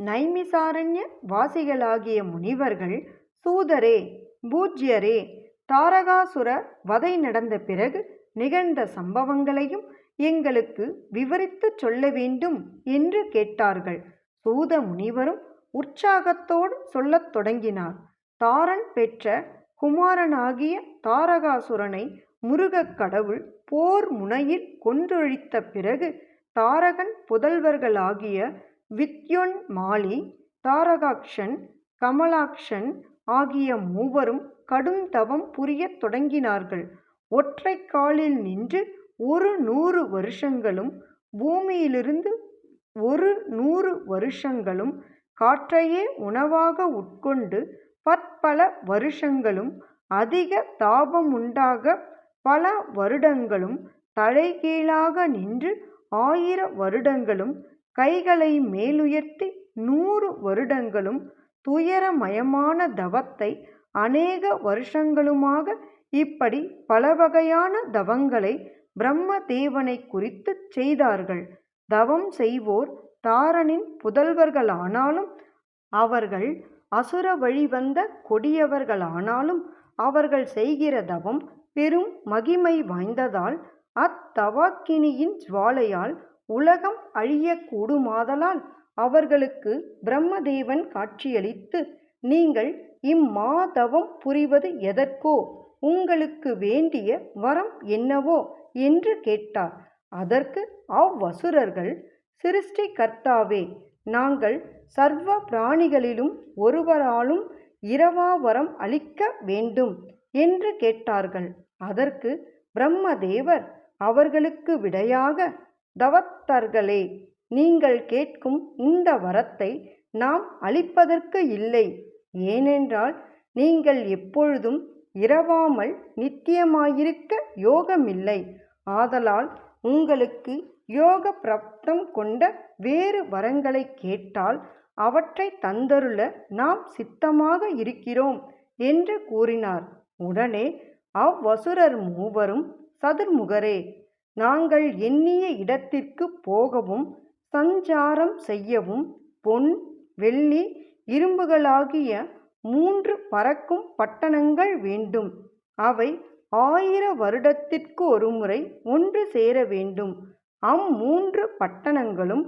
நைமிசாரண்ய வாசிகளாகிய முனிவர்கள், சூதரே, பூஜ்யரே, தாரகாசுர வதை நடந்த பிறகு நிகழ்ந்த சம்பவங்களையும் எங்களுக்கு விவரித்துச் சொல்ல வேண்டும் என்று கேட்டார்கள். சூத முனிவரும் உற்சாகத்தோடு சொல்லத் தொடங்கினார். தாரன் பெற்ற குமாரனாகிய தாரகாசுரனை முருகக் கடவுள் போர் முனையில் கொன்றொழித்த பிறகு தாரகன் புதல்வர்களாகிய வித்யோன்மாலி, தாரகாக்ஷன், கமலாக்ஷன் ஆகிய மூவரும் கடும் தவம் புரியத் தொடங்கினார்கள். ஒற்றை காலில் நின்று 100 வருஷங்களும், பூமியிலிருந்து 100 வருஷங்களும், காற்றையே உணவாக உட்கொண்டு பற்பல வருஷங்களும், அதிக தாபமுண்டாக பல வருடங்களும், தலைகீழாக நின்று 1000 வருடங்களும், கைகளை மேலுயர்த்தி 100 வருடங்களும், துயரமயமான தவத்தை அநேக வருஷங்களுமாக, இப்படி பலவகையான தவங்களை பிரம்மதேவனை குறித்து செய்தார்கள். தவம் செய்வோர் தாரனின் புதல்வர்களானாலும், அவர்கள் அசுர வழி வந்த கொடியவர்களானாலும், அவர்கள் செய்கிற தவம் பெரும் மகிமை வாய்ந்ததால் அத்தவாக்கினியின் ஜுவாலையால் உலகம் அழியக்கூடுமாதலால் அவர்களுக்கு பிரம்மதேவன் காட்சியளித்து, நீங்கள் இம்மாதவம் புரிவது எதற்கோ, உங்களுக்கு வேண்டிய வரம் என்னவோ என்று கேட்டார். அதற்கு அவ்வசுரர்கள், சிருஷ்டிகர்த்தாவே, நாங்கள் சர்வ பிராணிகளிலும் ஒருவராலும் இரவாவரம் அளிக்க வேண்டும் என்று கேட்டார்கள். அதற்கு பிரம்மதேவர் அவர்களுக்கு விடையாக, தவத்தர்களே, நீங்கள் கேட்கும் இந்த வரத்தை நாம் அளிப்பதற்கு இல்லை. ஏனென்றால் நீங்கள் எப்பொழுதும் இரவாமல் நித்தியமாயிருக்க யோகமில்லை. ஆதலால் உங்களுக்கு யோக பிராப்தம் கொண்ட வேறு வரங்களை கேட்டால் அவற்றை தந்தருள நாம் சித்தமாக இருக்கிறோம் என்று கூறினார். உடனே அவ்வசுரர் மூவரும், சதுர்முகரே, நாங்கள் எண்ணிய இடத்திற்கு போகவும் சஞ்சாரம் செய்யவும் பொன், வெள்ளி, இரும்புகளாகிய 3 பறக்கும் பட்டணங்கள் வேண்டும். அவை 1000 வருடத்திற்கு ஒருமுறை ஒன்று சேர வேண்டும். 3 பட்டணங்களும்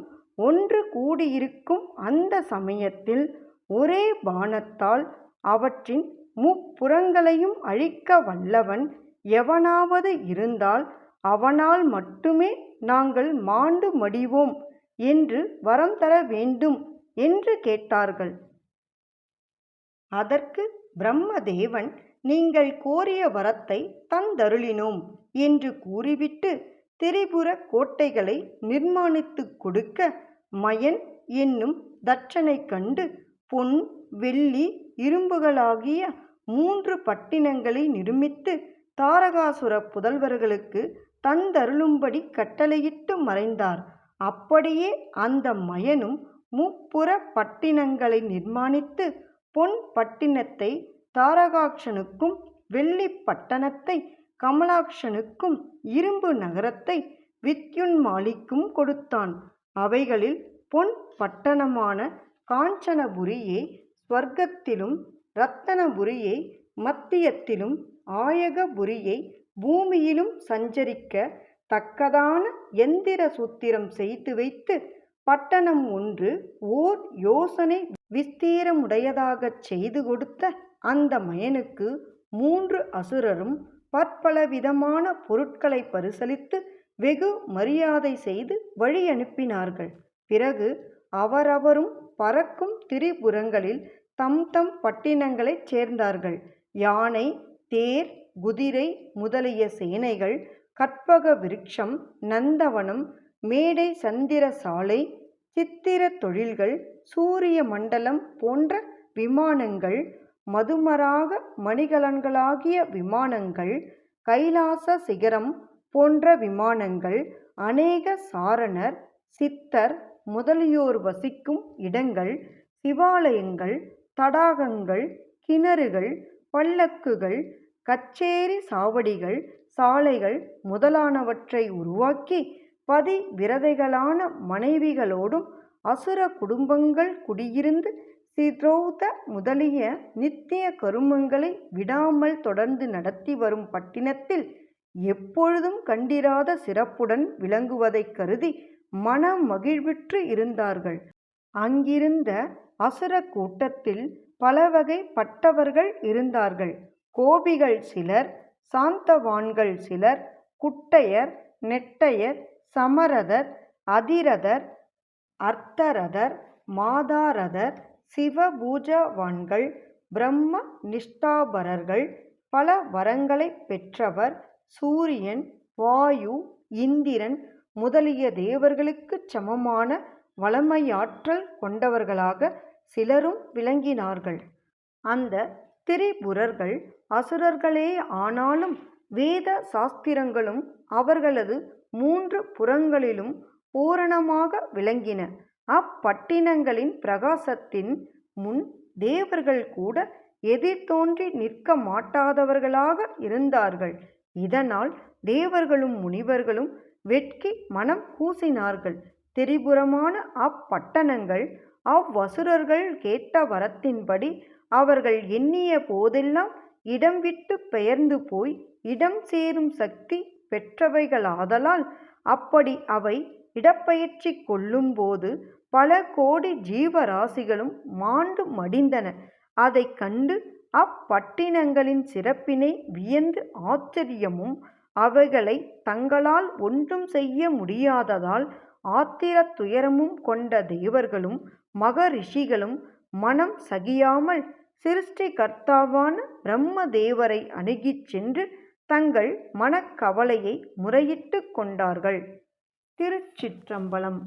ஒன்று கூடியிருக்கும் அந்த சமயத்தில் ஒரே பாணத்தால் அவற்றின் முப்புறங்களையும் அழிக்க வல்லவன் எவனாவது இருந்தால் அவனால் மட்டுமே நாங்கள் மாண்டு மடிவோம் என்று வரம் தர வேண்டும் என்று கேட்டார்கள். அதற்கு பிரம்மதேவன், நீங்கள் கோரிய வரத்தை தந்தருளினோம் என்று கூறிவிட்டு, திரிபுர கோட்டைகளை நிர்மாணித்து கொடுக்க மயன் என்னும் தட்சனை கண்டு பொன், வெள்ளி, இரும்புகளாகிய 3 பட்டினங்களை நிர்மித்து தாரகாசுர புதல்வர்களுக்கு தந்தருளும்படி கட்டளையிட்டு மறைந்தார். அப்படியே அந்த மயனும் முப்புற பட்டினங்களை நிர்மாணித்து பொன் பட்டினத்தை தாரகாக்ஷனுக்கும், வெள்ளி பட்டணத்தை கமலாக்ஷனுக்கும், இரும்பு நகரத்தை வித்யுன்மாலிக்கும் கொடுத்தான். அவைகளில் பொன் பட்டணமான காஞ்சனபுரியை ஸ்வர்க்கத்திலும், இரத்தனபுரியை மத்தியத்திலும், ஆயகபுரியை பூமியிலும் சஞ்சரிக்க தக்கதான எந்திர சூத்திரம் செய்து வைத்து, பட்டணம் ஒன்று ஓர் யோசனை விஸ்தீரமுடையதாகச் செய்து கொடுத்த அந்த மயனுக்கு 3 அசுரரும் பற்பலவிதமான பொருட்களை பரிசளித்து வெகு மரியாதை செய்து வழி அனுப்பினார்கள். பிறகு அவரவரும் பறக்கும் திரிபுரங்களில் தம் தம் பட்டினங்களைச் சேர்ந்தார்கள். யானை, தேர், குதிரை முதலிய சேனைகள், கற்பக விருட்சம், நந்தவனம், மேடை, சந்திர சாலை, சித்திர தொழில்கள், சூரிய மண்டலம் போன்ற விமானங்கள், மதுமராக மணிகலன்களாகிய விமானங்கள், கைலாச சிகரம் போன்ற விமானங்கள், அநேக சாரணர், சித்தர் முதலியோர் வசிக்கும் இடங்கள், சிவாலயங்கள், தடாகங்கள், கிணறுகள், பல்லக்குகள், கச்சேரி சாவடிகள், சாலைகள் முதலானவற்றை உருவாக்கி பதிவிரதைகளான மனைவிகளோடும் அசுர குடும்பங்கள் குடியிருந்து சித்ரௌத முதலிய நித்திய கருமங்களை விடாமல் தொடர்ந்து நடத்தி வரும் பட்டினத்தில் எப்பொழுதும் கண்டிராத சிறப்புடன் விளங்குவதைக் கருதி மன மகிழ்வுற்று இருந்தார்கள். அங்கிருந்த அசுர கூட்டத்தில் பலவகை பட்டவர்கள் இருந்தார்கள். கோபிகள் சிலர், சாந்தவான்கள் சிலர், குட்டையர், நெட்டையர், சமரதர், அதிரதர், அர்த்தரதர், மாதாரதர், சிவபூஜாவான்கள், பிரம்ம நிஷ்டாபரர்கள், பல வரங்களைப் பெற்றவர், சூரியன், வாயு, இந்திரன் முதலிய தேவர்களுக்குச் சமமான வளமையாற்றல் கொண்டவர்களாக சிலரும் விளங்கினார்கள். அந்த திரிபுரர்கள் அசுரர்களே ஆனாலும் வேத சாஸ்திரங்களும் அவர்களது 3 புறங்களிலும் பூரணமாக விளங்கின. அப்பட்டினங்களின் பிரகாசத்தின் முன் தேவர்கள் கூட எதிர்தோன்றி நிற்க மாட்டாதவர்களாக இருந்தார்கள். இதனால் தேவர்களும் முனிவர்களும் வெட்கி மனம் கூசினார்கள். திரிபுரமான அப்பட்டணங்கள் அவ்வசுரர்கள் கேட்ட வரத்தின்படி அவர்கள் எண்ணிய போதெல்லாம் இடம் விட்டு பெயர்ந்து போய் இடம் சேரும் சக்தி பெற்றவைகளாதலால் அப்படி அவை இடப்பெயர்ச்சி கொள்ளும்போது பல கோடி ஜீவராசிகளும் மாண்டு மடிந்தன. அதைக் கண்டு அப்பட்டினங்களின் சிறப்பினை வியந்து ஆச்சரியமும் அவைகளை தங்களால் ஒன்றும் செய்ய முடியாததால் ஆத்திரத் துயரமும் கொண்ட தேவர்களும் மகரிஷிகளும் மனம் சகியாமல் சிருஷ்டிகர்த்தாவான பிரம்மதேவரை அணுகிச் சென்று தங்கள் மனக்கவலையை முறையிட்டு கொண்டார்கள். திருச்சிற்றம்பலம்.